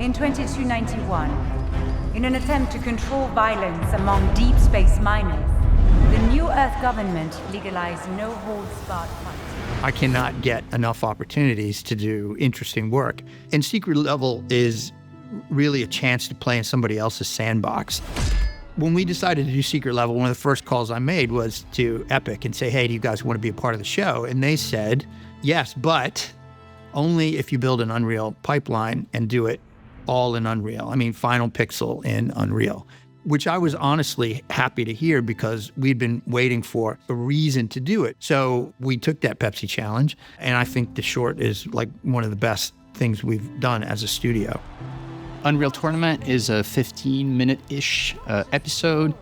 In 2291, in an attempt to control violence among deep space miners, the New Earth government legalized no-holds-barred fighting. I cannot get enough opportunities to do interesting work. And Secret Level is really a chance to play in somebody else's sandbox. When we decided to do Secret Level, one of the first calls I made was to Epic and say, hey, do you guys want to be a part of the show? And they said, yes, but only if you build an Unreal pipeline and do it all in Unreal. I mean, Final Pixel in Unreal, which I was honestly happy to hear because we'd been waiting for a reason to do it. So we took that Pepsi challenge, and I think the short is like one of the best things we've done as a studio. Unreal Tournament is a 15-minute-ish episode.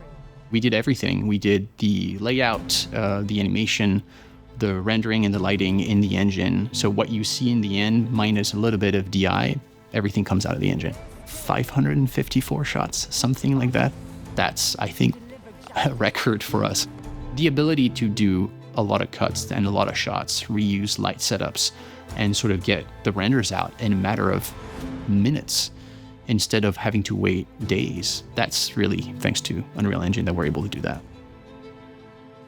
We did everything. We did the layout, the animation, the rendering and the lighting in the engine. So what you see in the end, minus a little bit of DI, everything comes out of the engine. 554 shots, something like that. That's, I think, a record for us. The ability to do a lot of cuts and a lot of shots, reuse light setups, and sort of get the renders out in a matter of minutes instead of having to wait days. That's really thanks to Unreal Engine that we're able to do that.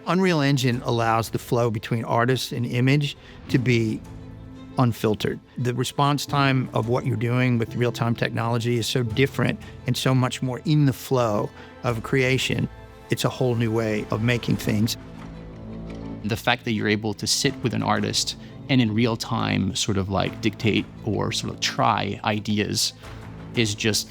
Unreal Engine allows the flow between artist and image to be unfiltered. The response time of what you're doing with real-time technology is so different and so much more in the flow of creation. It's a whole new way of making things. The fact that you're able to sit with an artist and in real time sort of like dictate or sort of try ideas is just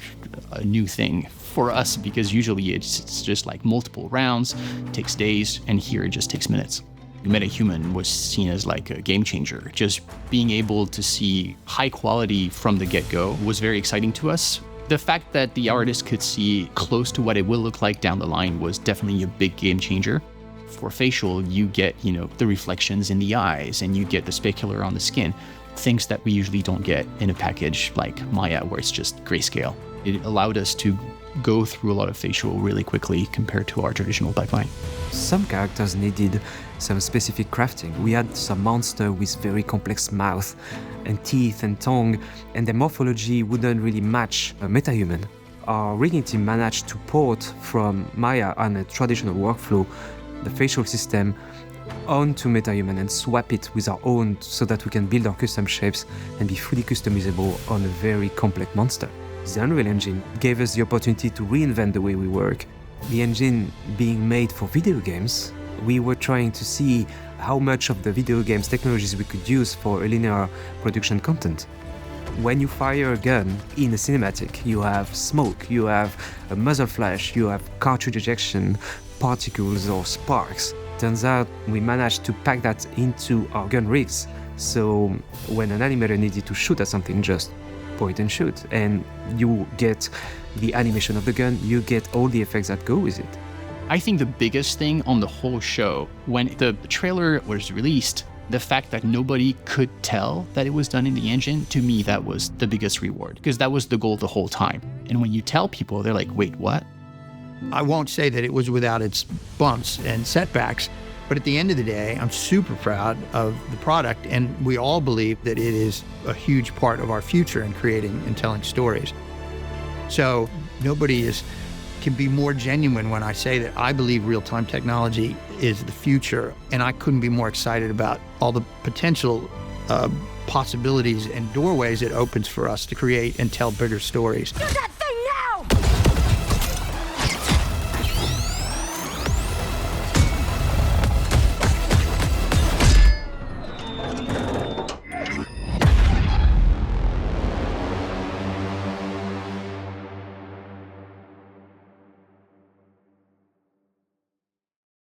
a new thing for us, because usually it's just like multiple rounds, takes days, and here it just takes minutes. Metahuman was seen as like a game changer. Just being able to see high quality from the get-go was very exciting to us. The fact that the artist could see close to what it will look like down the line was definitely a big game changer. For facial, you get, the reflections in the eyes, and you get the specular on the skin, things that we usually don't get in a package like Maya, where it's just grayscale. It allowed us to go through a lot of facial really quickly compared to our traditional pipeline. Some characters needed some specific crafting. We had some monster with very complex mouth and teeth and tongue, and their morphology wouldn't really match a metahuman. Our rigging team managed to port from Maya on a traditional workflow the facial system onto Metahuman and swap it with our own so that we can build our custom shapes and be fully customizable on a very complex monster. The Unreal Engine gave us the opportunity to reinvent the way we work. The engine being made for video games, we were trying to see how much of the video games technologies we could use for a linear production content. When you fire a gun in a cinematic, you have smoke, you have a muzzle flash, you have cartridge ejection, particles or sparks. Turns out we managed to pack that into our gun rigs, so when an animator needed to shoot at something, just point and shoot, and you get the animation of the gun, you get all the effects that go with it. I think the biggest thing on the whole show, when the trailer was released, the fact that nobody could tell that it was done in the engine, to me, that was the biggest reward, because that was the goal the whole time. And when you tell people, they're like, wait, what? I won't say that it was without its bumps and setbacks, but at the end of the day, I'm super proud of the product, and we all believe that it is a huge part of our future in creating and telling stories. So nobody can be more genuine when I say that I believe real-time technology is the future, and I couldn't be more excited about all the potential possibilities and doorways it opens for us to create and tell bigger stories.